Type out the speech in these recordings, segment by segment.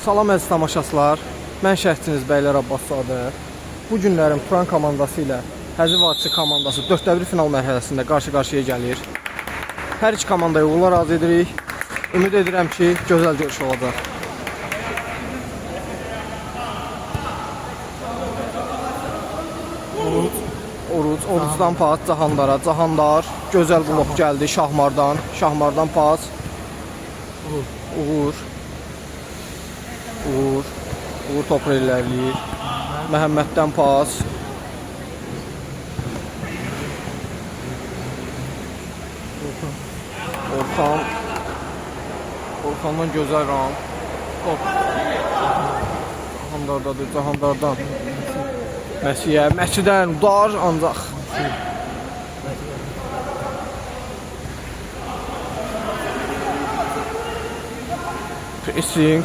Salam əziz tamaşaçılar, mən şərhçiniz Bəylər Abbaszadə. Bu günlərin Turan komandası ilə Həzi Vadisi komandası 4-1 final mərhələsində qarşı-qarşıya gəlir. Hər iki komandaya uğurlar arzu edirik. Ümid edirəm ki, gözəl görüş olacaq. Orucdan pas Cahandara, Cahandar gözəl blok gəldi Şahmardan pas. Uğur topu ilerləyir. Məhəmməddən pas. Orxandan gözəl ram. Top. Cahandardan. Məsidən udar ancaq. Pressing.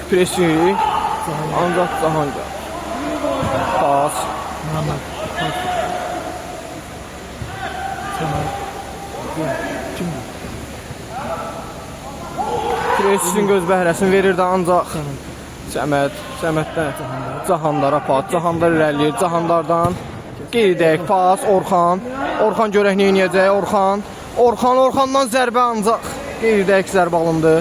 Ancaq Cahangar. Pas. Pressing öz bəhrəsini verir də ancaq Səməddən Cahandara pas. Cahandar irəliyir. Cahandardan qeydək pas. Orxan görək nə edəcək. Orxandan zərbə ancaq qeydək zərbə alındı.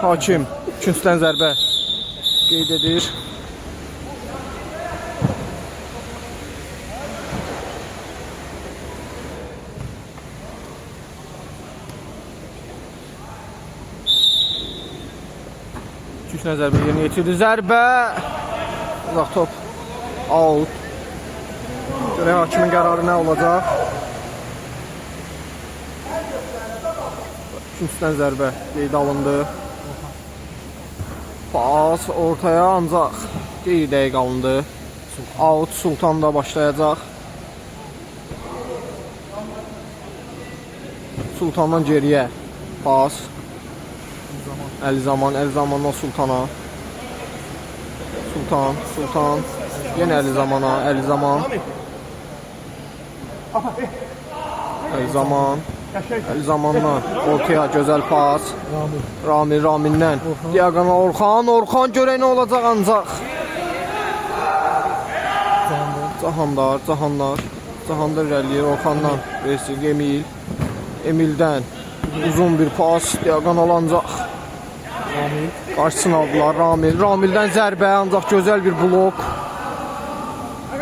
Hakim ikinciden zərbə qeyd edir. İkinciden zərbə yerinə yetirdi. Zərbə uzaq top out. Görək hakimin qərarı nə olacaq. İkinciden zərbə qeyd alındı. Pas ortaya ancaq qeyri dəqiq alındı. Out Sultan da başlayacaq. Sultandan geriyə pas. Əlizamandan Sultana. Sultan. Yenə Əlizamandan ortaya gözəl pas. Ramildən diagonal Orxan görək nə olacaq ancaq. Cahandar irəliyir Orxandan. Resik Emildən uzun bir pas diagonal ancaq. Qarşısını aldılar Ramildən zərbə ancaq gözəl bir blok.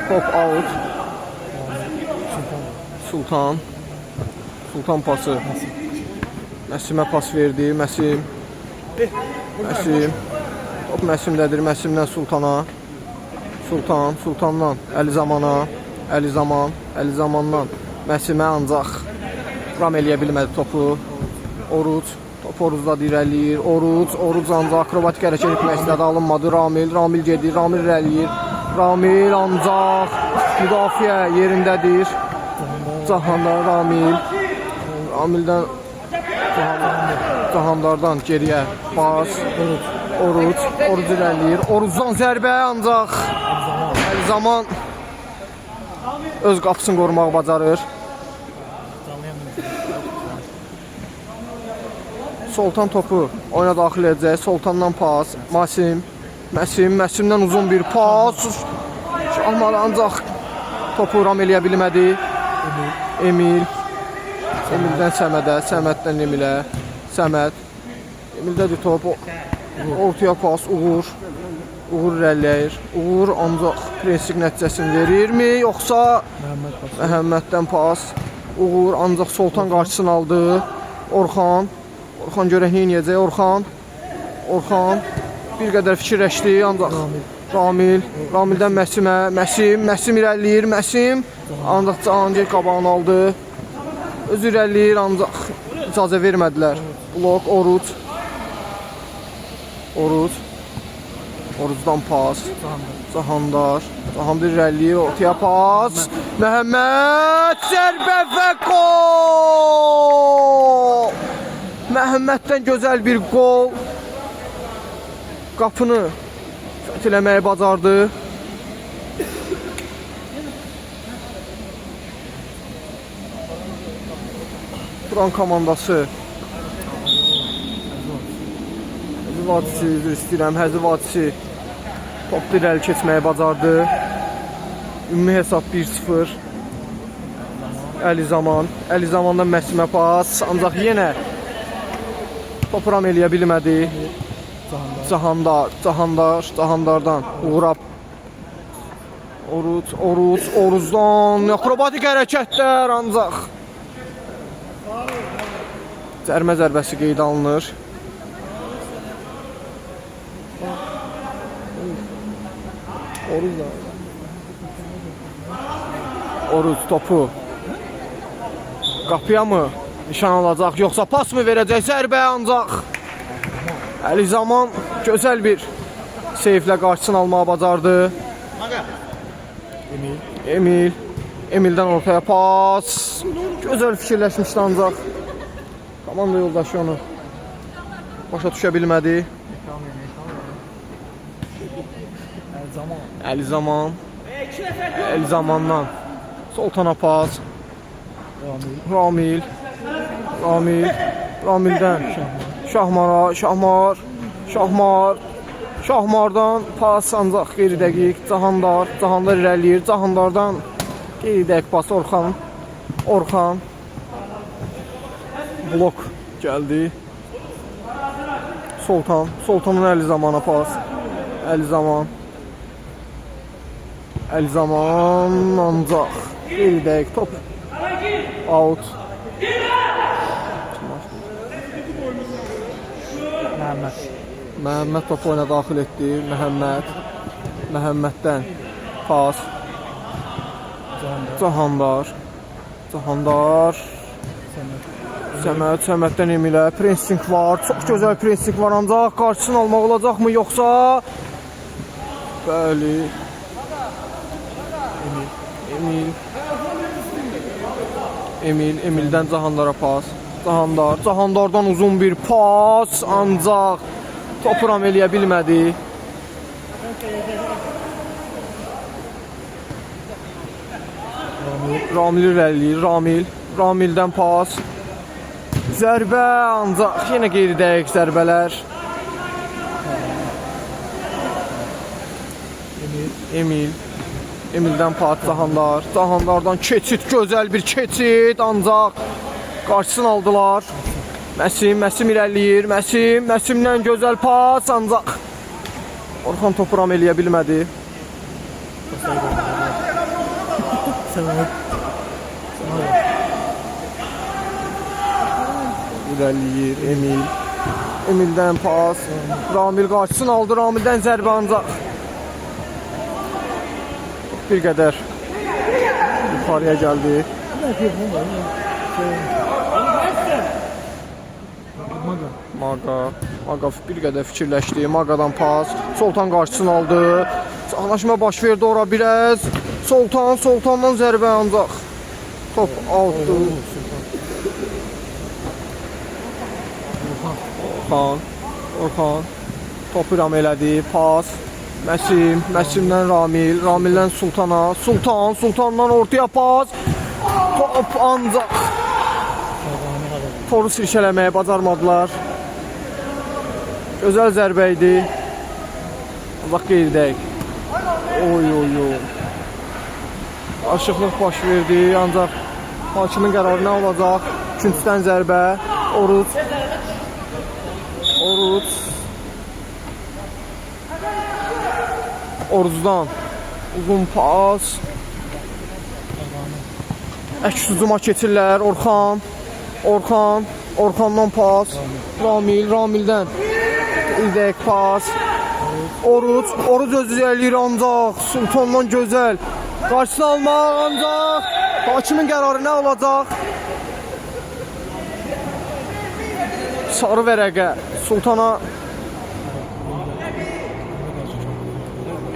Top out. Sultan pası. Məsimə pas verdi. Məsim. Top Məsimdədir. Məsimdən Sultana. Sultandan Əlizamandan Məsimə ancaq ram eləyə bilmədi topu. Top Oruzda irəliyir. Oruz ancaq akrobatik hərəkət etmək istədi. Alınmadı. Ramil gedir. Ramil irəliyir. Ramil ancaq müdafiə yerindədir. Cahandar Ramildən Cahandardan geriyə pas. Oruz irəliyir. Oruzdan zərbə ancaq Əlizaman öz qapısını qorumağı bacarır. Sultan topu oyuna daxil edəcək. Sultandan pas. Məsimdən uzun bir pas. Şahmar ancaq topu ram eləyə bilmədi. Emildən Səməddən Emilə. Emildədir top. Ortaya pas. Uğur irəliləyir. Uğur ancaq prensik nəticəsini verirmi? Yoxsa Məhəmməddən pas. Uğur ancaq Sultan qarşısını aldı. Orxan görək nə edəcək. Orxan bir qədər fikirləşdi ancaq Ramildən Məsim irəliləyir. Ancaq Cahangir qabağını aldı. Öz irəliləyir ancaq icazə vermədilər. Blok Oruzdan pas. Cahandar irəliləyir. Ortaya pas. Məhəmməd zərbə və gol. Məhəmməddən gözəl bir gol. Qapını fəthiləməyi bacardı. Turan komandası vadisi, üzr istəyirəm, Həzi vadisi topda irəli keçməyi bacardı. Ümumi hesab 1-0. Əli Zamandan Məsimə pas, ancaq yenə topu ram eləyə bilmədi. Cahandardan uğrab. Oruzdan akrobatik hərəkətlər, ancaq cərmə zərbəsi qeyd alınır. Oruz topu qapıya mı nişan alacaq, yoxsa pas mı verəcək? Zərbə, ancaq Əli Zaman gözəl bir seyflə qarşısını almağa bacardı. Emildən ortaya pas. Gözəl fikirləşmişdi, ancaq komanda yoldaşı onu başa düşə bilmədi. Əli Zamandan Soltana pas. Ramildən Şahmardan pas, ancaq qeyri-dəqiq. Cahandar irəliyir. Cahandardan qeyri-dəqiq pas. Orxan blok gəldi. Soltanın Əli Zamana pas. Əli Zaman ancaq qeyri-dəqiq top. Out. Məhəmməd topu oyuna daxil etdi. Məhəmməddən pas. Cahandar Səməddən Emilə. Prensing var. Çox gözəl prensing var, ancaq qarşısını almaq olacaqmı, yoxsa? Bəli. Emildən Cahandara pas. Cahandardan uzun bir pas, ancaq topu ram eləyə bilmədi. Ramil irəliyir. Ramildən pas. Zərbə, ancaq yenə qeyri-dəqiq zərbələr. Emildən pas. Cahandardan keçid, gözəl bir keçid, ancaq qarşısını aldılar. Məsim irəliyir. Məsimdən gözəl pas, ancaq Orxan topu ram eləyə bilmədi. İrəliyir Emildən pas. Ramil qarşısını aldı. Ramildən zərbə, ancaq bir qədər yuxarıya gəldi. Maqa bir qədər fikirləşdi. Maqadan pas. Soltan qarşısını aldı. Anlaşma baş verdi ora biraz. Soltandan zərbə, ancaq top outdur. Orxan topu ram elədi. Pas. Məsimdən Ramildən Sultandan ortaya pas. Top, ancaq toru silkələməyə bacarmadılar. Gözəl zərbə idi, ancaq qeyri-dəqiq. Aşıqlıq baş verdi, ancaq hakimin qərarı nə olacaq? Üçüncüdən zərbə. Oruzdan uzun pas. Əks hücuma keçirlər. Orxandan pas. Ramildən qeyri-dəqiq pas. Oruz özü eləyir, ancaq Sultandan gözəl qarşısını almaq, ancaq hakimin qərarı nə olacaq? Sarı vərəqə Sultana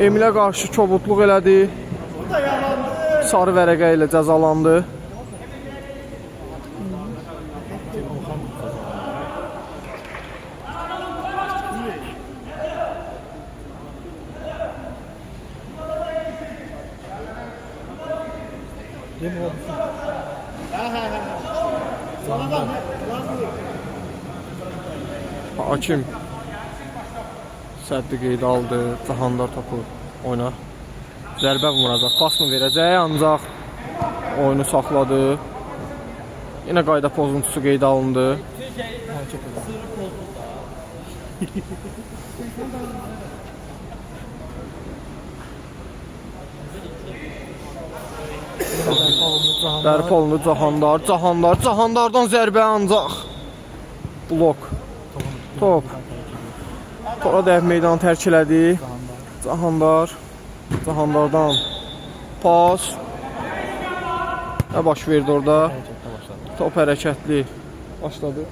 Emilə qarşı kobudluq elədi. Sarı vərəqə ilə cəzalandı. Hakim Səddi qeydə aldı. Cahandar topu oyna. Zərbə vuracaq. Pas mı verəcək? Ancaq oyunu saxladı. Yenə qayda pozuntusu qeydə alındı. Dərp olundu Cahandar. Cahandardan zərbə ancaq. Blok. Top. Topa dəyib meydanı tərk elədi. Cahandardan pas. Nə baş verdi orada? Top hərəkətli başladı.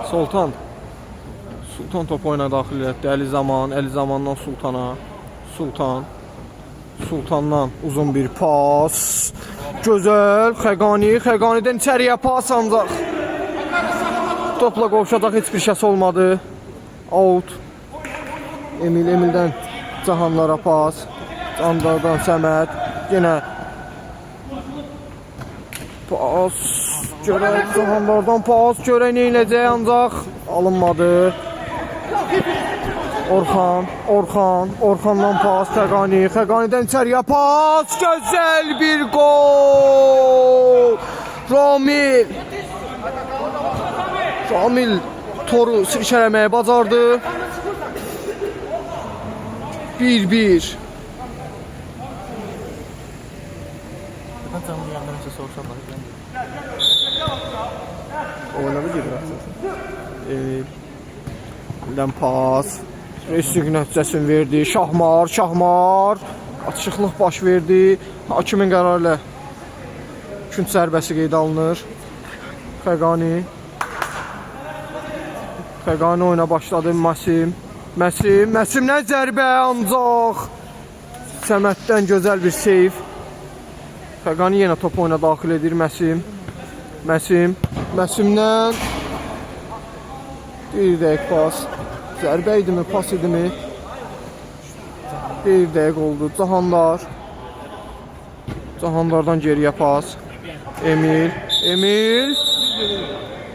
Sultan top oyuna daxil etdi. Əlizamandan Sultana. Sultandan uzun bir pas. Gözəl. Xəqanidən içəriyə pas ancaq. Topla qovuşacaq heç bir şəs olmadı. Out. Emildən Cahanlara pas. Cahanlardan Səməd. Yenə pas. Görək Cahanlardan pas. Görək nə inəcək ancaq alınmadı. Orxandan pas. Xəqanidən içəriyə pas. Gözəl bir gol. Ramil toru sirkələməyə bacardı. 1-1. Oynadı gedir Emildən pas. Reyting nəticəsini verdi. Şahmar. Açıqlıq baş verdi. Hakimin qərarı ilə künc zərbəsi qeydə alınır. Xəqani oyuna başladı. Məsimdən zərbə ancaq. Səməddən gözəl bir seyf. Xəqani yenə top oyuna daxil edir. Məsimdən bir dəqiq pas. Zərbə idimi, pas idimi? Bir dəqiq oldu. Cahandardan geriyə pas. Emil.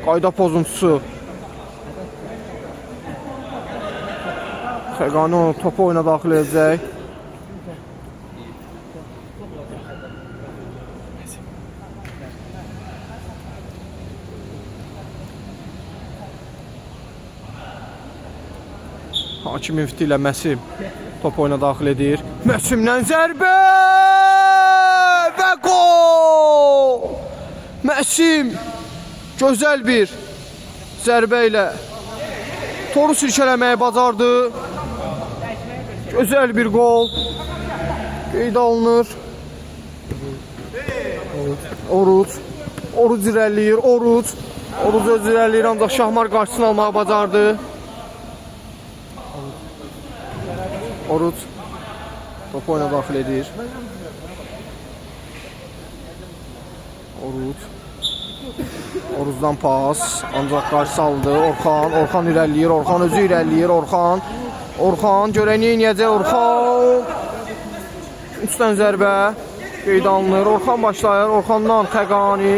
Qayda pozuntusu. Xəqani onu topu oyuna daxil edəcək. Hakim müfti ilə Məsim top oyuna daxil edir. Məsimdən zərbə və gol! Məsim gözəl bir zərbə ilə toru sirkələməyə bacardı. Gözəl bir gol qeydə alınır. Oruc irəliyir. Oruc öz irəliyir ancaq Şahmar qarşısını almağa bacardı. Oruc topu oyuna daxil edir. Orucdan pas ancaq qarşı aldı. Orxan irəliyir. Orxan özü irəliyir. Orxan görək nə inəyəcək. Üstdən zərbə qeydə alınır. Orxan başlayır. Orxandan Xəqani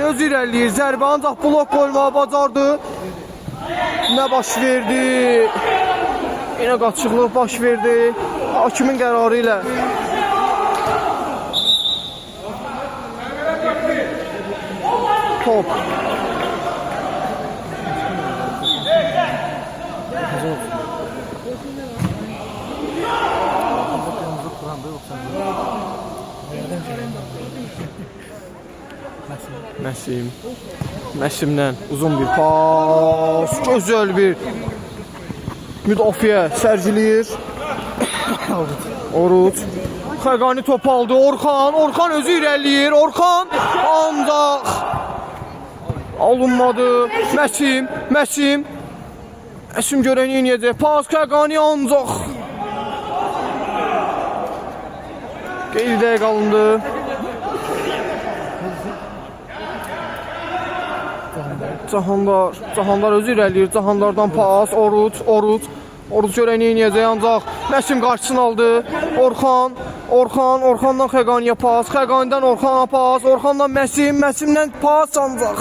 özü irəliyir. Zərbə ancaq blok qoymağa bacardı. Nə baş verdi? Yenə qaçıqlıq baş verdi. Hakimin qərarı ilə. Top. Məsimdən uzun bir pas. Gözəl bir müdafiə sərgiləyir. Oruc. Xəqani top aldı. Orxan özü irəliyir. Orxan ancaq alınmadı. Məsim görək nə inəyəcək. Pas Xəqani ancaq qeyri dəqiq alındı. Cahandar özü irəliyir. Cahandardan pas. Oruc görək nə inəyəcək ancaq Məsim qarşısını aldı. Orxandan Xəqaniyə pas. Xəqanidən Orxana pas. Orxandan Məsimdən pas ancaq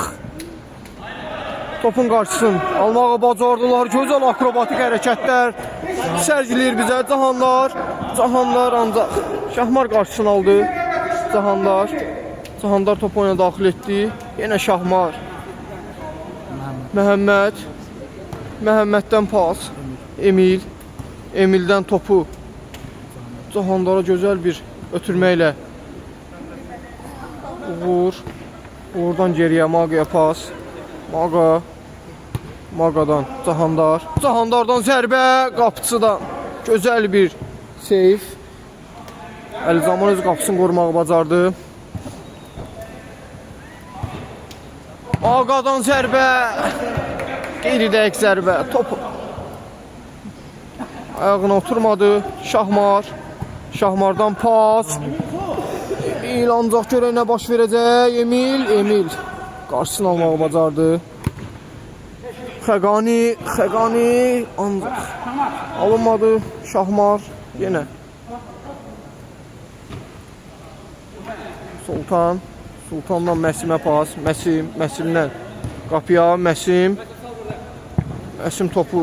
topun qarşısını almağa bacardılar. Gözəl akrobatik hərəkətlər sərgiləyir bizə Cahanlar. Cahanlar ancaq Şahmar qarşısını aldı. Cahandar topu oyuna daxil etdi. Yenə Şahmar. Məhəmməddən pas. Emildən topu Cahandara gözəl bir ötürməklə Uğurdan geriyə Maqaya pas. Maqadan Cahandardan zərbə, qapıçıdan gözəl bir seyf. Əlizaman öz qapısını qorumağı bacardı. Maqadan zərbə, qeyri-dəqiq zərbə, top ayağına oturmadı. Şahmardan pas. Emil ancaq görək nə baş verəcək. Emil qarşısını almağı bacardı. Xəqani ancaq alınmadı. Şahmar yenə. Sultandan Məsimə pas. Məsimdən qapıya. Məsim topu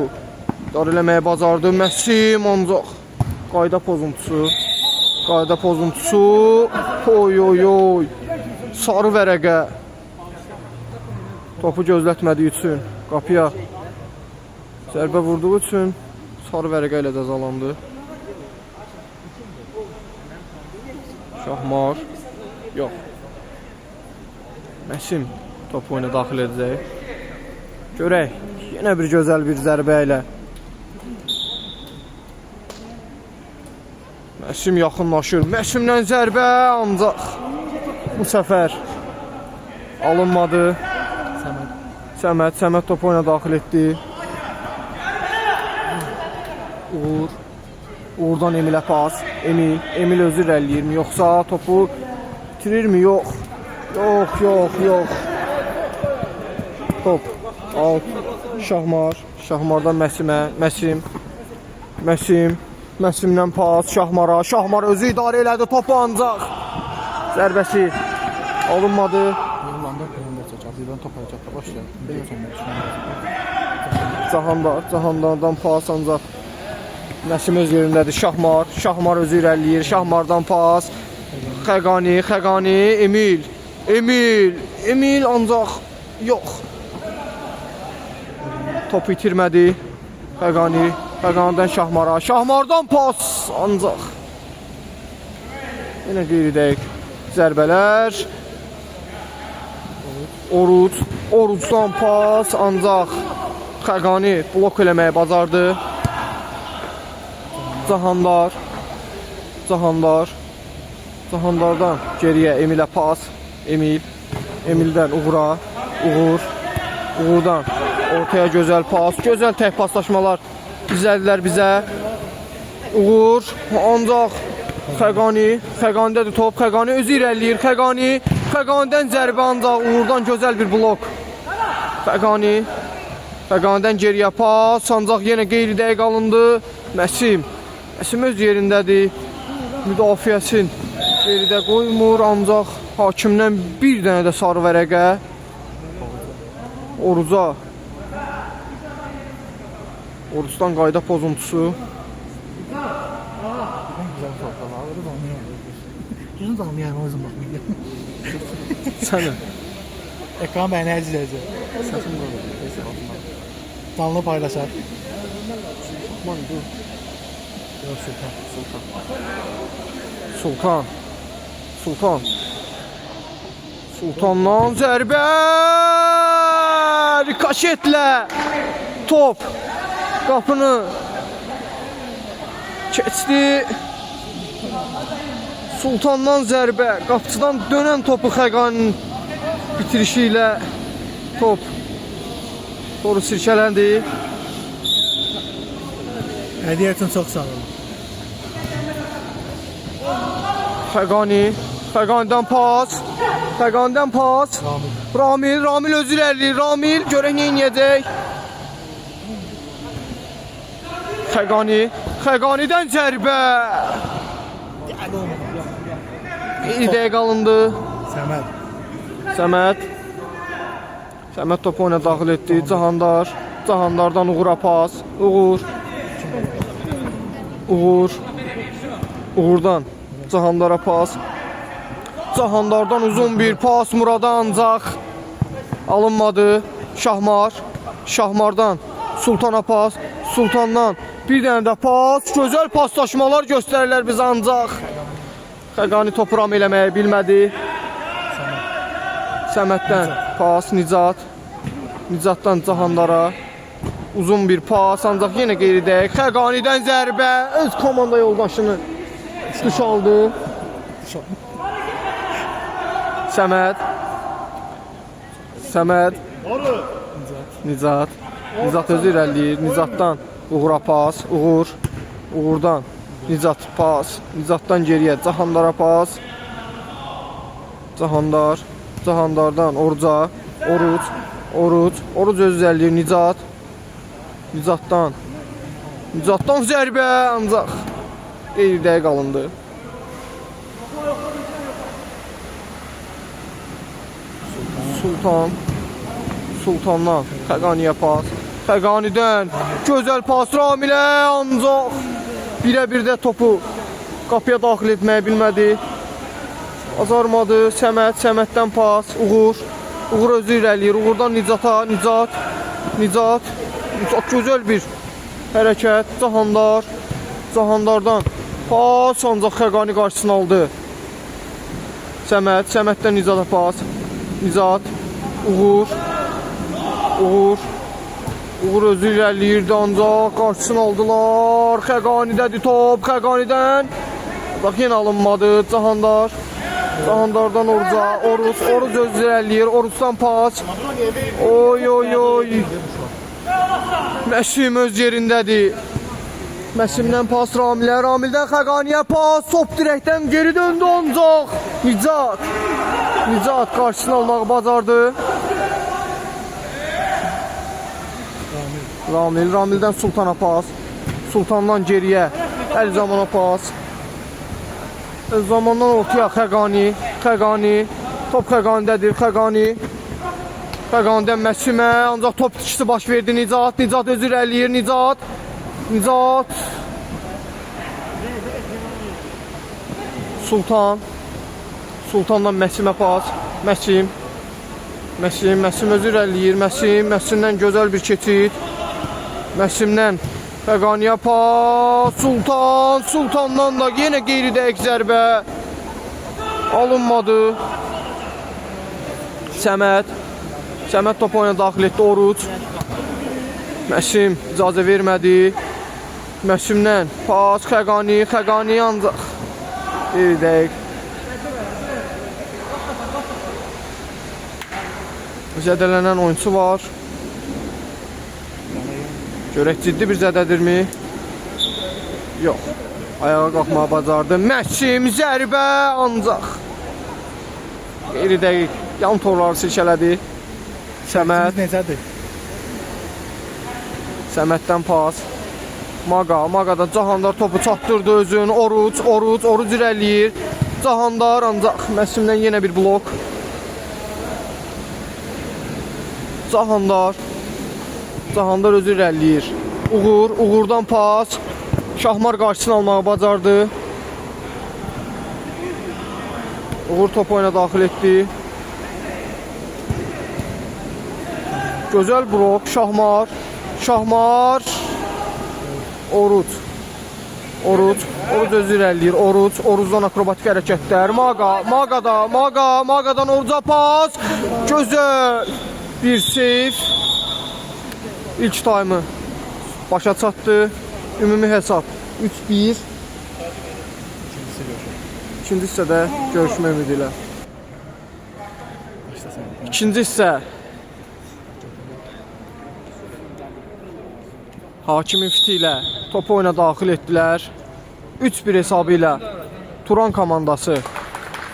dar eləməyə bacardı. Məsim ancaq qayda pozuntusu. Oy. Sarı vərəqə. Topu gözlətmədiyi üçün qapıya zərbə vurduğu üçün sarı vərəqə ilə cəzalandı. Şahmar. Yox. Məsim topu oyuna daxil edəcək. Görək. Yenə bir gözəl bir zərbə ilə. Məsim yaxınlaşır. Məsimdən zərbə ancaq bu səfər alınmadı. Səməd topu oyuna daxil etdi. Uğurdan Emilə pas. Emil özü irəliləyirmi yoxsa topu bitirirmi? Yox. Top out. Şahmardan Məsimdən pas Şahmara. Şahmar özü idarə elədi topu ancaq zərbəsi alınmadı. Cahandardan pas ancaq Məsim öz yerindədir. Şahmar özü irəliləyir. Şahmardan pas. Xəqani, Emil ancaq yox. Topu itirmədi. Xəqanidən Şahmara. Şahmardan pas ancaq yenə qeyri-dəqiq zərbələr. Orucdan pas ancaq Xəqani blok eləməyi bacardı. Cahandardan geriyə Emilə pas. Emildən Uğurdan ortaya gözəl pas. Gözəl tək paslaşmalar izlədilər bizə. Uğur ancaq Xəqanidədir top. Xəqani özü irəliləyir. Xəqanidən zərbə ancaq Uğurdan gözəl bir blok. Xəqanidən geriyə pas ancaq yenə qeyri-dəqiq alındı. Məsim öz yerindədir. Müdafiəsin geridə qoymur ancaq hakimdən bir dənə də sarı vərəqə. Orucdan qayda pozuntusu. Sənin ekran bəyəni əzizləyəcək. Canlı paylaşar. Sultandan zərbə rikoşetlə top qapını keçdi. Sultandan zərbə qapıcıdan dönən topu Xəqaninin bitirişi ilə top toru sirkələndi. Hədiyyə üçün çox sağ olun. Xəqanidən pas. Ramil özü irəliləyir. Ramil görək nə edəcək. Xəqanidən zərbə. İyi dəqiq alındı. Səməd. Səməd topu oyuna daxil etdi. Cahandar. Cahandardan Uğur'a pas. Uğur. Uğur. Uğurdan Cahandara pas. Cahandardan uzun bir pas Murada ancaq alınmadı. Şahmar. Şahmardan Sultana pas. Sultandan bir dənə də pas. Gözəl paslaşmalar göstərirlər biz ancaq. Xəqani topu ram eləməyə bilmədi. Səməddən pas Nicat. Nicatdan Cahandara. Uzun bir pas ancaq yenə qeyridəyik. Xəqanidən zərbə. Öz komanda yoldaşını duş aldı. Səməd. Səməd. Nicat. Nicat özü irəliləyir. Nicatdan Uğur'a pas. Uğur. Uğurdan Nicat pas. Nicatdan geriyə Cahandara pas. Cahandar. Cahandardan Oruca. Oruc. Oruc. Oruc özü irəliləyir. Nicat. Nicatdan. Nicatdan zərbə ancaq qeyridə qalındı. Sultan. Sultandan Xəqaniyə pas. Xəqanidən gözəl pas Ramilə ancaq birə-bir də topu qapıya daxil etməyə bilmədi. Azarmadı. Səməd. Səməddən pas. Uğur. Uğur özü irəliyir. Uğurdan Nicata. Nicat. Nicat. Nicat gözəl bir hərəkət. Cahandar. Cahandardan pas ancaq Xəqani qarşısını aldı. Səməd. Səməddən Nicata pas. Nicat. Uğur. Uğur. Uğur özü irəliyirdi ancaq qarşısını aldılar. Xəqanidədir top. Xəqanidən bax yenə alınmadı. Cahandar. Cahandardan Oruca. Oruc. Oruc özü irəliyir. Orucdan pas. Oy oy oy. Məsim öz yerindədir. Məsimdən pas Ramilə. Ramildən Xəqaniyə pas. Top dirəkdən geri döndü ancaq. Nicat. Nicat qarşısını almağı bacardı. Ramil. Ramildən Sultana pas. Sultandan geriyə Əlzamana pas. Əlzamandan ortaya Xəqani. Xəqani. Top Xəqanidədir. Xəqani. Xəqanidən Məsimə ancaq top tikisi baş verdi. Nicat. Nicat özü irəliyir. Nicat. Nicat. Sultan. Sultandan Məsimə pas. Məsim. Məsim. Məsim özü irəliyir. Məsim. Məsimdən gözəl bir keçid. Məsimdən Xəqaniyə pas. Sultan. Sultandan da yenə qeyri-dəqiq zərbə alınmadı. Səməd. Səməd topu oyuna daxil etdi. Oruc. Məsim icazə vermədi. Məsimdən pas Xəqani. Xəqani ancaq qeyri-dəqiq. Zədələnən oyunçu var. Görək ciddi bir zədədirmi? Yox. Ayağa qalxmağa bacardı. Məsim zərbə ancaq qeyri-dəqiq. Yan torları silkələdi. Səməd. Necədir? Səməddən pas. Maqa. Maqada Cahandar topu çatdırdı özün. Oruc. Oruc. Oruc irəliyir. Cahandar ancaq Məsimdən yenə bir blok. Cahandar. Cahandar özü irəliyir. Uğur. Uğurdan pas. Şahmar qarşısını almağı bacardı. Uğur topu oyuna daxil etdi. Gözəl blok. Şahmar. Şahmar. Oruc. Oruc. Oruc özü irəliyir. Oruc. Orucdan akrobatik hərəkətlər. Maqa. Maqada. Maqa. Maqadan Oruca pas. Gözəl bir seyf. İlk taymı başa çatdı. Ümumi hesab 3-1. İkinci hissədə görüşmək ümidi ilə. İkinci hissə. Hakimin fiti ilə topu oyuna daxil etdilər. 3-1 hesabı ilə Turan komandası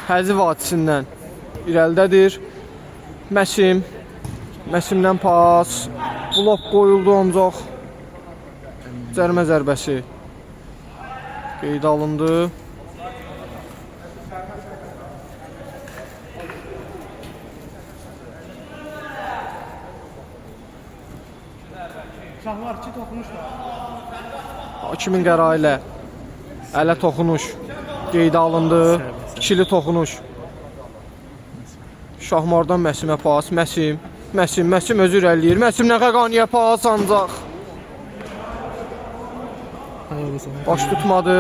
Həzi vadisindən irəlidədir. Məsim. Məsimdən pas. Blok qoyuldu ancaq cərimə zərbəsi qeydə alındı. Şahmar 2 toxunuş var. Hakimin qərarı ilə ələ toxunuş qeydə alındı. İkili toxunuş. Şahmardan Məsimə pas. Məsim özü irəliləyir. Məsimdən Xəqaniyə pas ancaq baş tutmadı.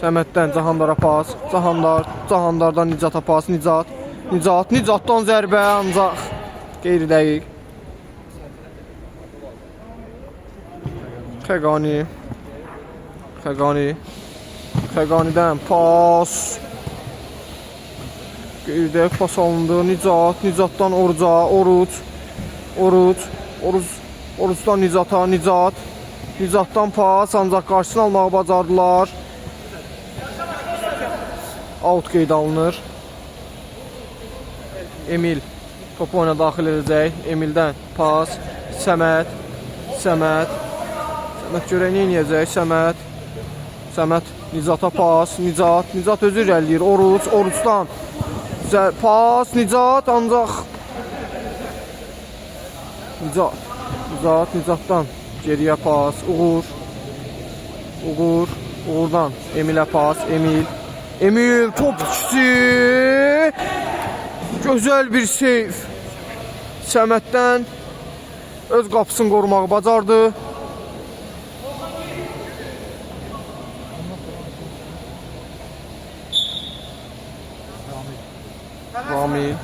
Səməddən Cahandara pas. Cahandardan Nicata pas. Nicatdan zərbə ancaq qeyri dəqiq. Xəqanidən pas. Qeyri dəqiq pas alındı. Nicatdan Oruca. Orucdan Nicata. Nicatdan pas ancaq qarşısını almağı bacardılar. Out qeyd alınır. Emil topu oyuna daxil edəcək. Emildən pas. Səməd görək nə edəcək? Səməd Nicata pas. Nicat özü irəliləyir. Orucdan pas. Nicat ancaq Nicatdan geriyə pas. Uğurdan Emilə pas. Emil top ikisi. Gözəl bir seyf. Səməddən öz qapısını qorumağı bacardı. Ramil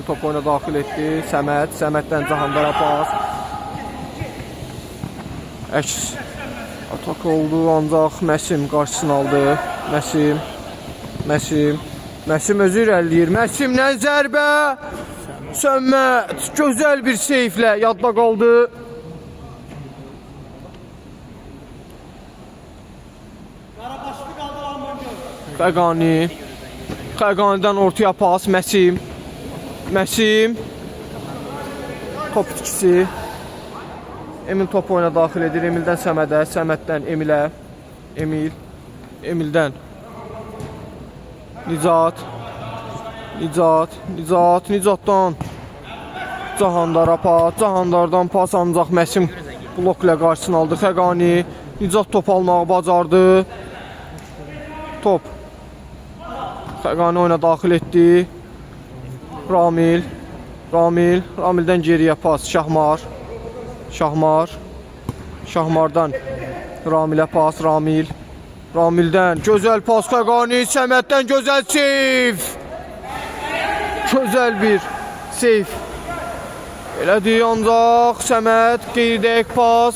topu oyuna daxil etdi. Səməddən Cahandara pas. Əks atak oldu ancaq Məsim qarşısını aldı. Məsim özü irəliləyir. Məsimdən zərbə. Səməd gözəl bir seyflə yadda qaldı. Xəqanidən ortaya pas. Məsim top itkisi. Emil topu oyuna daxil edir. Emildən Səmədə, Səməddən Emilə. Emildən Nicatdan Cahandara pas. Cahandardan pas ancaq Məsim blok ilə qarşısını aldı. Nicat top almağı bacardı. Top Xəqani oyuna daxil etdi. Ramildən geriyə pas. Şahmardan Ramilə pas. Ramildən gözəl pas. Xəqani Səməddən gözəl seyf. Gözəl bir seyf elədi ancaq Səməd qeyri dəqiq pas.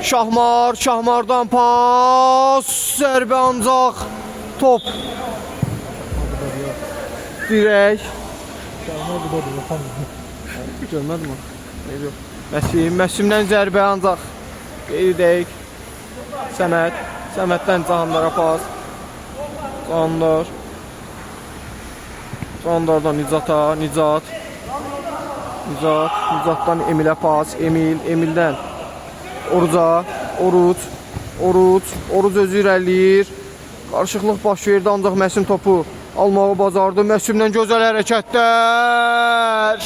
Şahmardan pas. Zərbə ancaq top dirək. Görmədim mi? Məsimdən zərbə ancaq qeyri dəqiq. Səməddən Cahandara pas. Cahandardan Nicatdan Emilə pas. Emildən Oruc özü irəliləyir. Qarışıqlıq baş verdi ancaq Məsim topu almağı bacardı. Məsimdən gözəl hərəkətlər.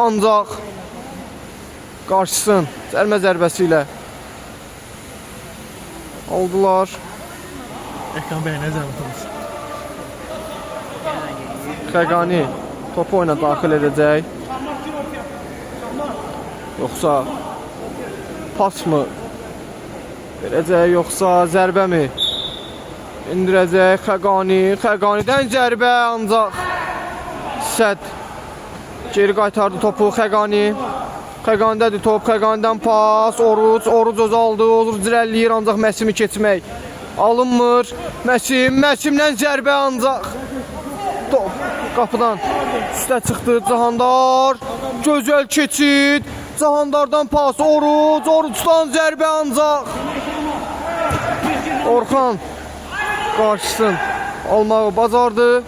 Ancaq qarşısın cərmə zərbəsi ilə aldılar. Ekran bəyənə zərbət olsun. Xəqani topu oyuna daxil edəcək. Yoxsa pas mı verəcək, yoxsa zərbə mi indirəcək? Xəqanidən zərbə ancaq Səd geri qaytardı topu. Xəqanidədir top. Xəqanidən pas. Oruc özü aldı. Oruc irəliləyir ancaq Məsimi keçmək alınmır. Məsimdən zərbə ancaq top qapıdan üstə çıxdı. Cahandar gözəl keçid. Cahandardan pas. Orucdan zərbə ancaq Orxan qarşısın almağı bacardı.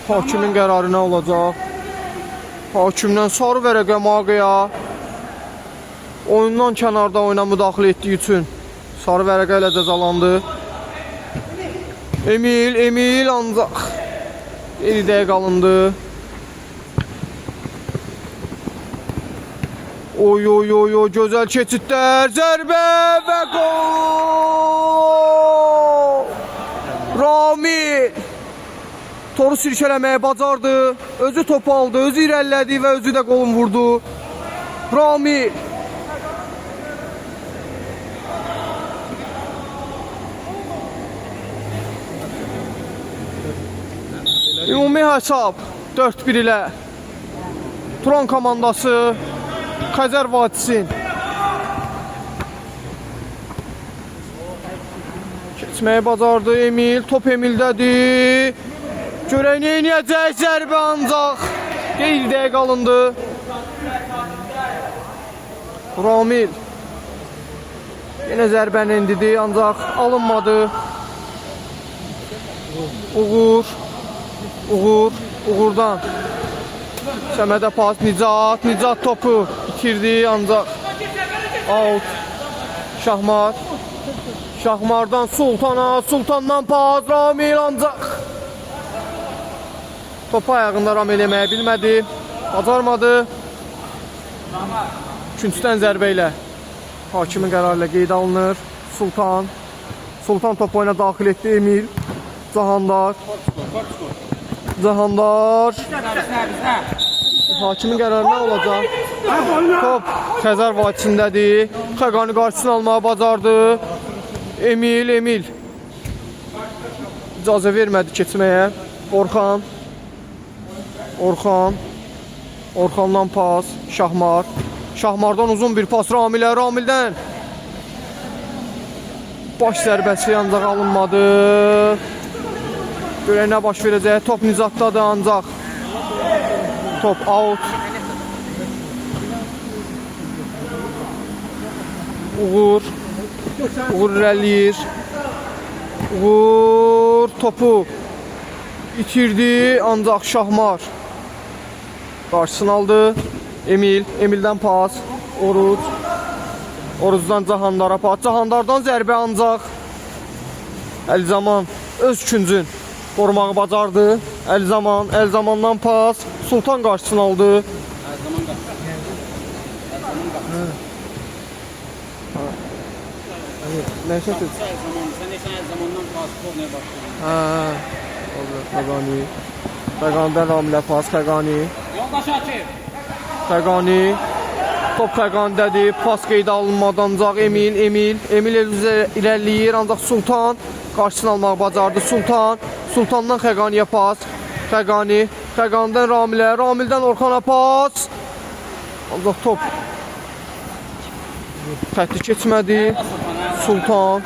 Hakimin qərarı nə olacaq? Hakimdən sarı vərəqə Maqıya oyundan kənarda oyuna müdaxilə etdiyi üçün sarı vərəqə ilə cəzalandı. Emil ancaq geridə qalındı. Oy, gözəl keçidlər, zərbə və gol! Ramil toru sirkələməyə bacardı, özü topu aldı, özü irəlilədi və özü də qolun vurdu. Ramil ümumi hesab 4-1 ilə Turan komandası Xəzər Vadisin keçməyi bacardı. Emil, top Emildədir. Görək nə edəcək, zərbə ancaq qeyridə qalındı. Ramil yenə zərbəni endidi, ancaq alınmadı. Uğurdan Səmədə pas, Nicat topu itirdi, ancaq out. Şahmardan Sultandan pas, Ramil ancaq topu ayağında Ramil eləməyə bilmədi, bacarmadı. Üçüncüdən zərbə ilə hakimin qərarı ilə qeyd alınır. Sultan topu oyuna daxil etdi. Emil, Cahandar. Hakimin qərarı nə olacaq? Top Xəzər Vadisindədir. Xəqani qarşısını almağa bacardı. Emil icazə vermədi keçməyə. Orxandan pas, Şahmardan uzun bir pas Ramildən baş zərbəsi ancaq alınmadı. Görək nə baş verəcək. Top Nizatdadır, ancaq top out. Uğur irəliyir. Uğur topu itirdi, ancaq Şahmar qarşısını aldı. Emildən pas, Oruzdan Cahandara pas, Cahandardan zərbə, ancaq Əlzaman öz küncün qorumağı bacardı. Əlzamandan pas, Sultan qarşısını aldı. Nəysə ki? Sən Əlzamandan pas olmaya başladın. Xəqanidən Ramilə pas, Xəqani. Top Xəqanidədir, pas qeydə alınmadan ancaq Emil irəliləyir, ancaq Sultan qarşısını almağı bacardı. Sultandan Xəqaniyə pas, Xəqanidən Ramilə, Ramildən Orxana pas, ancaq top xətti keçmədi. Sultan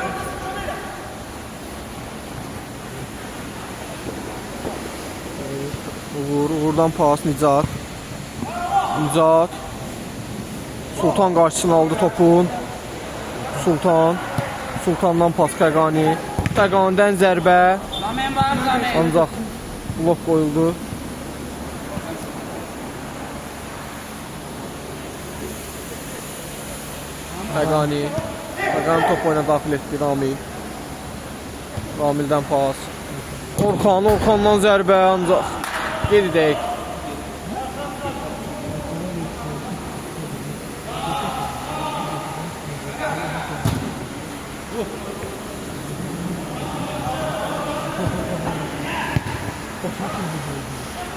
Uğurdan pas, Nicat. Sultan qarşısını aldı topun. Sultandan pas Xəqanidən zərbə, ancaq blok qoyuldu. Xəqani top oyuna daxil etdi. Ramildən pas, Orxandan zərbə, ancaq geridəyik.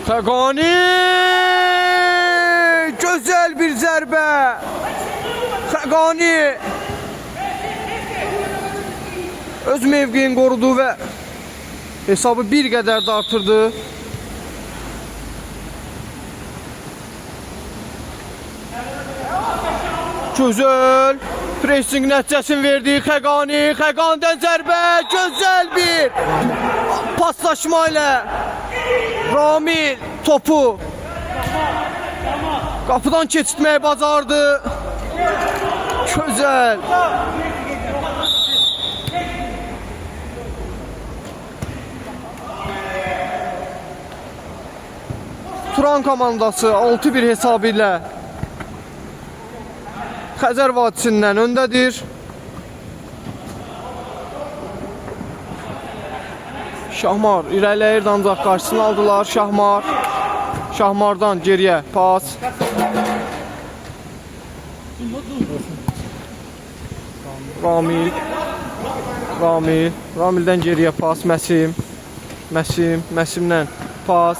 Xəqani gözəl bir zərbə. Xəqani öz mövqeyini qorudu və hesabı bir qədər də artırdı. Gözəl pressing nəticəsini verdi. Xəqanidən zərbə, gözəl bir paslaşma ilə Ramil topu qapıdan keçirtməyi bacardı. Gözəl. Turan komandası 6-1 hesabı ilə Xəzər Vadisindən öndədir. Şahmar irəliləyirdi, ancaq qarşısını aldılar. Şahmar. Şahmardan geriyə pas. Ramil. Ramildən geriyə pas. Məsimdən pas.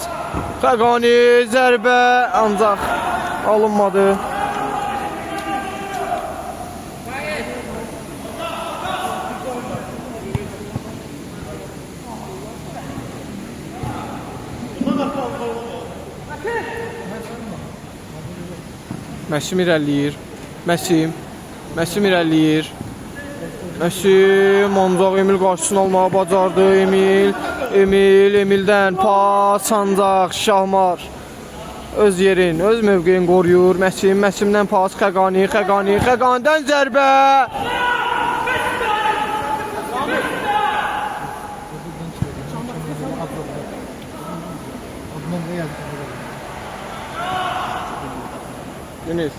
Xəqani zərbə, ancaq alınmadı. Məsim irəliləyir. Məsim irəliləyir. Məsim ancaq Emil qarşısını almağa bacardı. Emildən pas, ancaq Şahmar öz yerin, öz mövqeyin qoruyur. Məsimdən pas. Xəqanidən zərbə. Deniz.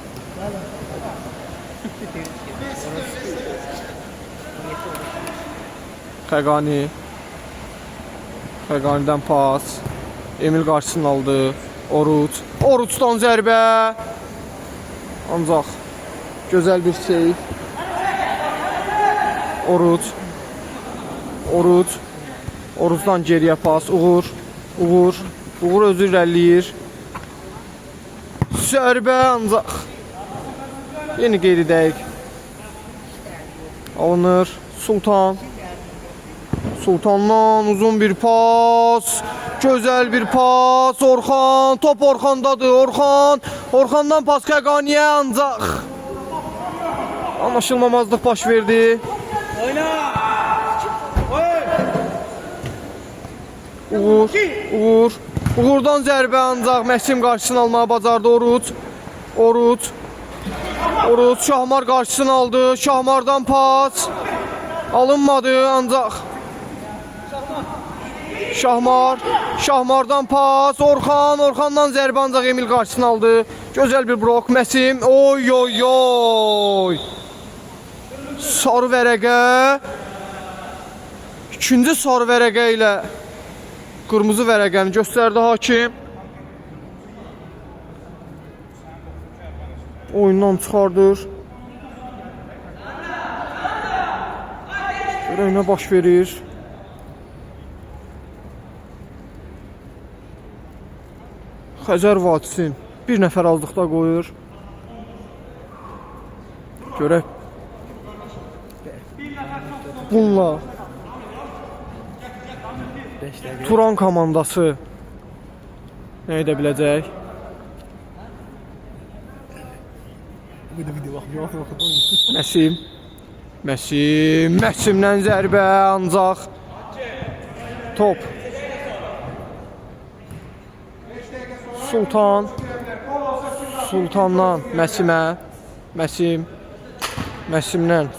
Xəqanidən pas. Emil qarşısını aldı. Oruçdan zərbə. Ancaq gözəl bir seyf. Oruçdan geriyə pas. Uğur özü irəliləyir. Zərbə, ancaq yeni qeyri dəqiq alınır. Sultandan uzun bir pas, gözəl bir pas. Orxan, top Orxandadır. Orxandan pas Xəqaniyə, ancaq anlaşılmamazlıq baş verdi. Uğurdan zərbə, ancaq Məsim qarşısını almağa bacardı. Oruç Şahmar qarşısını aldı. Şahmardan pas alınmadı, ancaq Şahmardan pas. Orxandan zərbə, ancaq Emil qarşısını aldı. Gözəl bir blok. Məsim. Oy. Sarı vərəqə. İkinci sarı vərəqə ilə qırmızı vərəqəni göstərdi hakim. Oyundan çıxardır. Görək nə baş verir. Xəzər Vadisin bir nəfər aldıqda qoyur. Görək. Bununla Turan komandası nə edə biləcək? Məsimdən zərbə, ancaq top Sultandan Məsimdən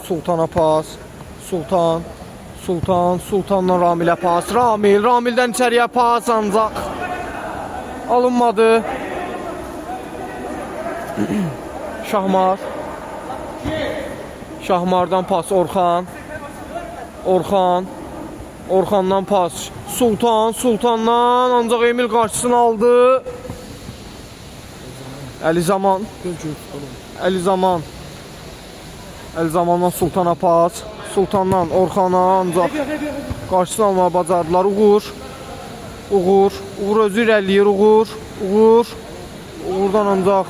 Sultana pas. Sultandan Ramilə pas. Ramildən içəriyə pas, ancaq alınmadı. Şahmardan pas Orxandan pas Sultandan, ancaq Emil qarşısını aldı. Əlizamandan Sultana pas. Sultandan Orxana, ancaq qarşısını almağa bacardılar. Uğur özü irəliləyir. Uğurdan ancaq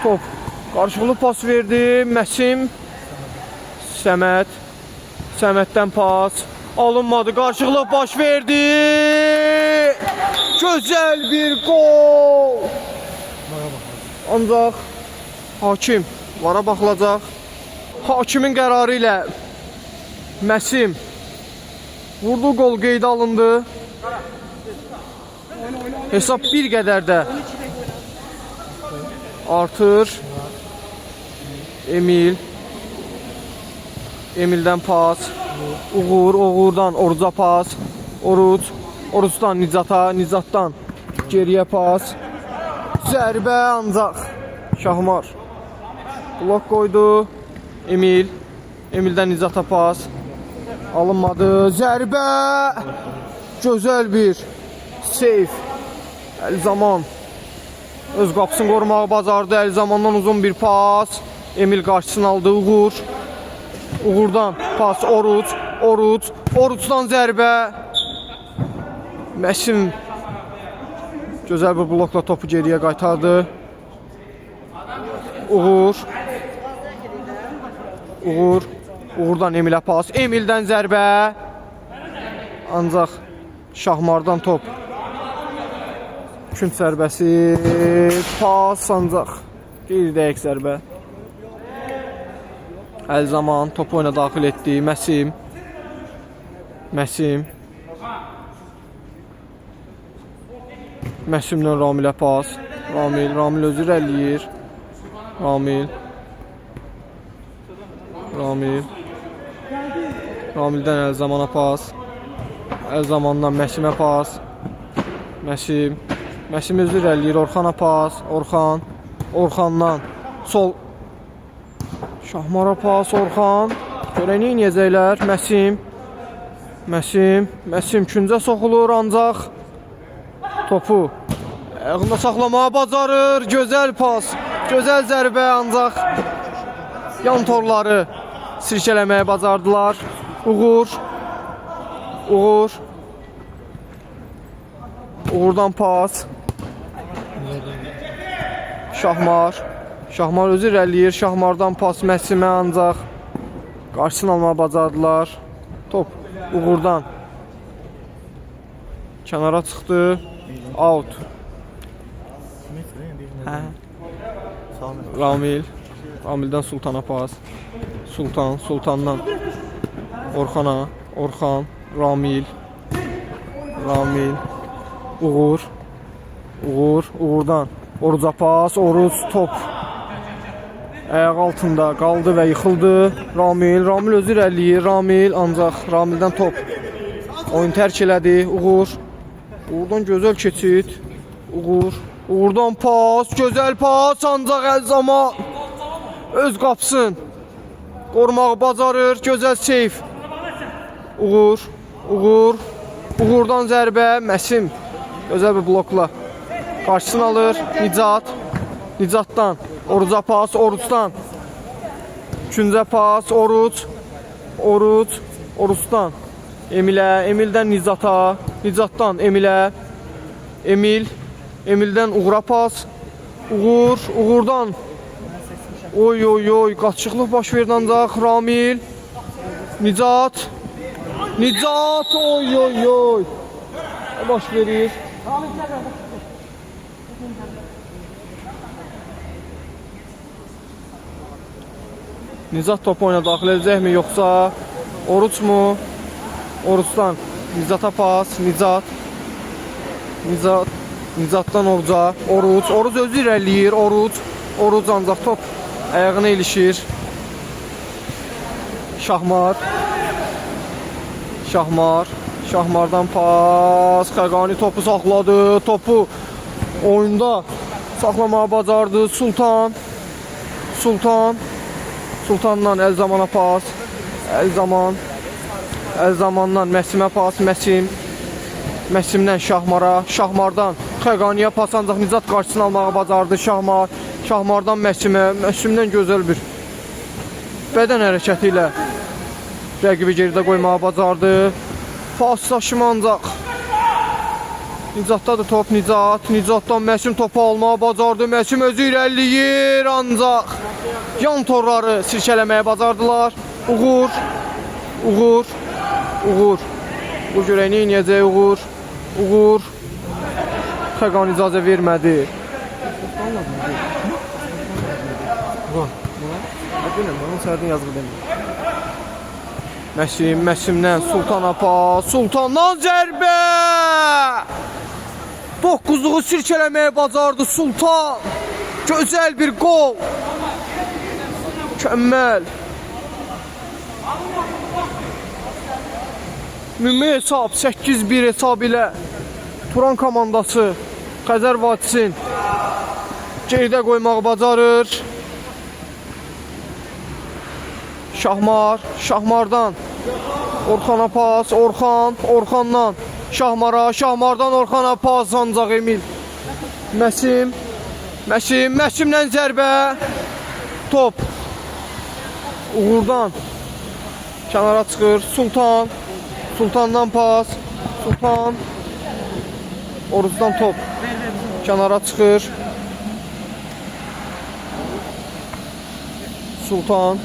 top qarşılıqlı pas verdi. Məsim. Səməddən pas alınmadı. Qarşılıqlı baş verdi. Gözəl bir gol. Ancaq hakim vara baxılacaq. Hakimin qərarı ilə Məsim vurdu, gol qeydə alındı. Hesab bir qədər də artır. Emildən pas. Uğurdan Oruca pas. Orucdan Nicatdan geriyə pas. Zərbə, ancaq Şahmar blok qoydu. Emildən Nicata pas. Alınmadı. Zərbə. Gözəl bir seyf. Elzaman öz qapısını qorumağı bacardı. Elzamandan uzun bir pas. Emil qarşısını aldı. Uğur. Uğurdan pas. Oruc. Oruc. Orucdan zərbə. Məsim gözəl bir blokla topu geriyə qaytardı. Uğur. Uğur. Uğurdan Emilə pas. Emildən zərbə. Ancaq Şahmardan top. Künt zərbəsi. Pas ancaq. Qeyri-dəqiq zərbə. Elzaman topu oyuna daxil etdi. Məsim. Məsim. Məsimdən Ramilə pas. Ramil özü irəliləyir. Ramildən Elzamana pas. Elzamandan Məsimə pas. Məsim özü irəliləyir. Orxana pas. Orxandan sol. Şahmara pas. Orxan. Görək nə inəyəcəklər. Məsim küncə soxulur ancaq topu ayağında saxlamağa bacarır. Gözəl pas. Gözəl zərbə ancaq yan torları sirkələməyə bacardılar. Uğurdan pas. Şahmar özü irəliləyir. Şahmardan pas Məsimə ancaq qarşısını almağa bacardılar. Top Uğurdan kənara çıxdı. Out. Ramildən Sultana pas. Sultandan Orxana. Ramil. Uğurdan Oruca pas. Oruc top ayaq altında qaldı və yıxıldı. Ramil özü irəliləyir. Ancaq Ramildən top oyun tərk elədi. Uğurdan gözəl keçid. Uğurdan pas. Gözəl pas. Ancaq Elzaman öz qapısını qorumağı bacarır. Gözəl seyf. Uğurdan zərbə. Məsim gözəl bir blokla qarşısını alır. Nicatdan Oruca pas. Orucdan küncə pas. Orucdan Emildən Nicatdan Emilə. Emildən Uğura pas. Uğurdan qaçışıqlıq baş verdi ancaq Ramil. Nicat baş verir. Nicat topu oyuna daxil edəcəkmi yoxsa Oruc mu? Orucdan Nicata pas. Nicatdan Oruca. Oruc özü irəliləyir. Oruc ancaq top ayağına ilişir. Şahmardan pas. Xəqani topu saxladı. Topu oyunda saxlamağa bacardı. Sultandan Elzamana pas. Elzamandan Məsimə pas. Məsimdən Şahmardan Xəqaniyə pas ancaq Nicat qarşısını almağa bacardı. Şahmardan Məsimdən gözəl bir bədən hərəkəti ilə rəqibi geridə qoymağa bacardı. Paslaşma ancaq Nicatdadır top. Nicatdan Məsim topu almağa bacardı. Məsim özü irəliləyir ancaq yan torları sirkələməyə bacardılar. Uğur. Bu görək nə inəyəcək Uğur. Xəqani icazə vermədi. Məsimdən Sultana pas. Sultandan zərbə. 9'luğu sirkələməyə bacardı Sultan. Gözəl bir gol. Mükəmməl. Ümumi hesab 8-1 hesab ilə Turan komandası Xəzər Vadisin geridə qoymağı bacarır. Şahmardan Orxana pas, Orxan, Orxandan Şahmara, Şahmardan Orxana pas, ancaq Emil. Məsimdən zərbə. Top. Uğurdan kənara çıxır. Sultan. Sultandan pas. Sultan. Orucdan top. Kənara çıxır. Sultan.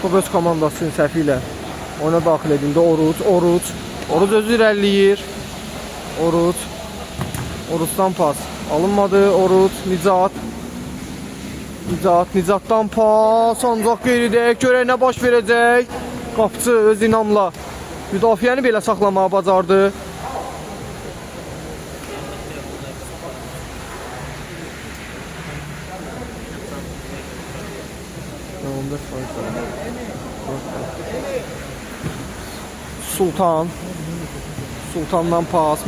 Top öz komandasının səhvi ilə oyuna daxil edildi. Oruc özü irəliləyir. Orucdan pas alınmadı. Oruc, Nicatdan pas, ancaq qeyridə görək nə baş verəcək. Qapıcı öz inamla müdafiəni belə saxlamağa bacardı. Sultandan pas,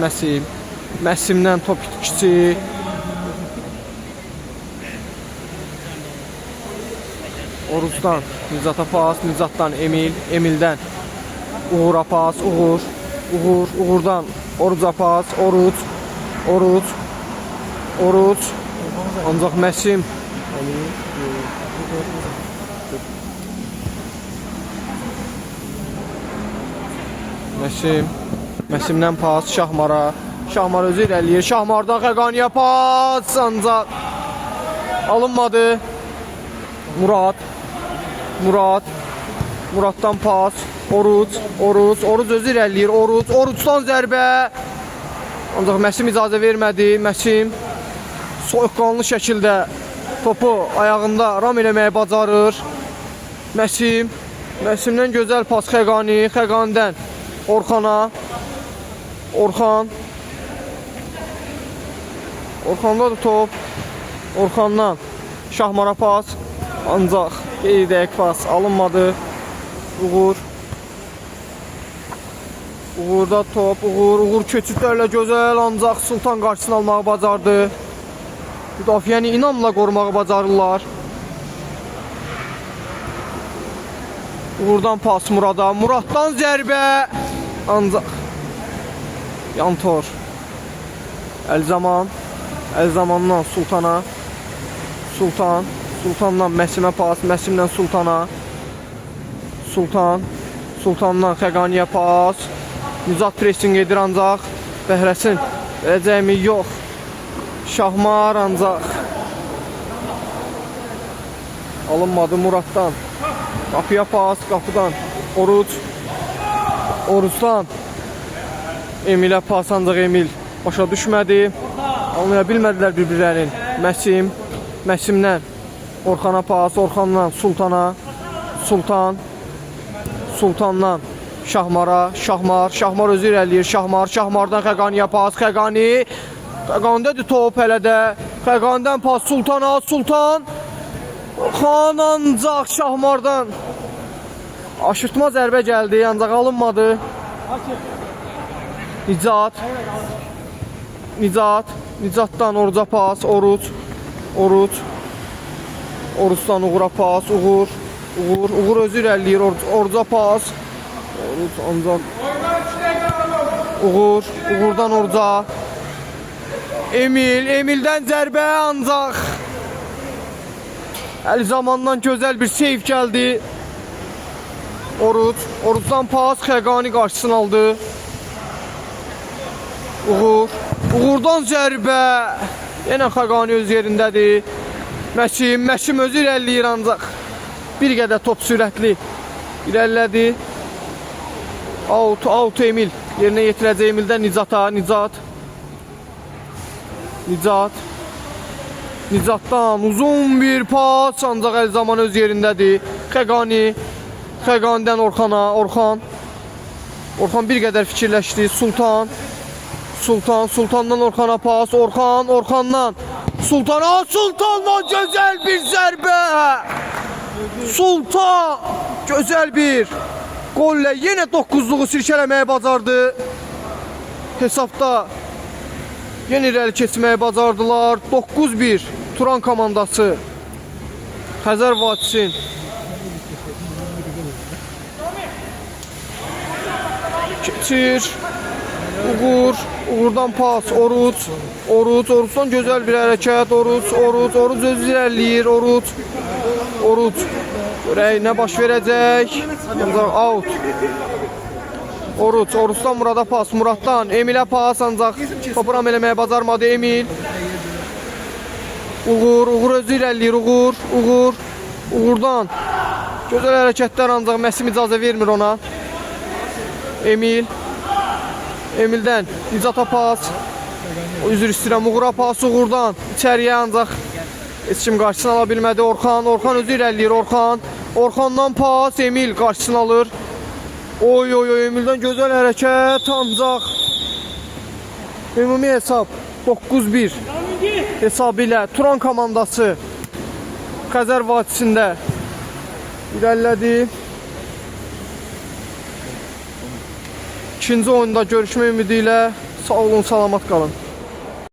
Məsimdən top itkisi. Orucdan Nicata pas, Nicatdan Emildən Uğur'a pas, Uğurdan Oruca pas, Oruc. Ancaq Məsim Məsimdən pas, Şahmara özü irəliyir. Şahmardan Xəqaniyə pas, ancaq alınmadı. Muraddan pas, Oruc özü irəliyir. Orucdan zərbə. Ancaq Məsim icazə vermədi. Məsim soyuqqanlı şəkildə topu ayağında ram eləməyə bacarır. Məsimdən gözəl pas Xəqanidən Orxana. Orxandadır top. Orxandan Şahmara pas. Ancaq qeydək pas alınmadı. Uğurda top. Uğur keçidlərlə gözəl, ancaq Sultan qarşısını almağı bacardı. Müdafiəni inamla qorumağı bacarırlar. Uğurdan pas Murada. Muraddan zərbə. Ancaq Yantor. Əlzamandan Sultana. Sultandan Məsimə pas, Məsimdən Sultana. Sultandan Xəqaniyə pas. Nicat pressing edir, ancaq Bəhrəsin verəcəkmi? Yox. Şahmar ancaq alınmadı. Muraddan qapıya pas, qapıdan Orucdan Emilə pas, ancaq Emil başa düşmədi. Anlaya bilmədilər bir-birlərinin. Məsimdən Orxana pas, Orxandan Sultana. Sultandan Şahmara. Şahmar özü irəliyir. Şahmardan Xəqaniyə pas. Xəqanidədir top hələ də. Xəqanidən pas Sultan. Orxan ancaq Şahmardan aşırtma zərbə gəldi, ancaq alınmadı. Nicatdan Oruca pas, Orucdan Uğur'a pas, Uğur özü irəliyir, Oruca pas. Ancaq Uğurdan Oruca. Emildən zərbə, ancaq Əlzamandan gözəl bir seyf gəldi. Orucdan pas, Xəqani qarşısını aldı. Uğurdan zərbə. Yenə Xəqani öz yerindədir. Məsim özü irəliləyir, ancaq bir qədər top sürətli irəlilədi. Out Emil. Yerinə yetirəcək Emildən Nicatdan uzun bir pas, ancaq Əlzaman öz yerindədir. Xəqanidən Orxana. Orxan bir qədər fikirləşdi. Sultandan Orxana pas. Orxandan Sultandan gözəl bir zərbə. Sultan gözəl bir qolla yenə 9-luğu sirkələməyə bacardı. Hesabda yenə irəli keçməyə bacardılar. 9-1 Turan komandası Xəzər Vadisin. Keçir. Uğur. Uğurdan pas. Oruç. Oruçdan gözəl bir hərəkət. Oruç özü irəliləyir. Oruç. Görək nə baş verəcək. Ancaq out. Oruçdan Murada pas. Muraddan Emilə pas, ancaq topu ram eləməyə bacarmadı Emil. Uğur özü irəliləyir. Uğurdan gözəl hərəkətlər, ancaq Məsim icazə vermir ona. Emildən Nicata pas. Üzr istəyirəm, Uğura pas Uğurdan içəriyə, ancaq heç kim qarşısını ala bilmədi. Orxan özü irəliləyir. Orxandan pas, Emil qarşısını alır. Oy, Emildən gözəl hərəkət, ancaq ümumi hesab 9-1 hesabı ilə Turan komandası Xəzər Vadisində irəlilədi. İkinci oyunda görüşmə ümidi ilə sağ olun, salamat qalın.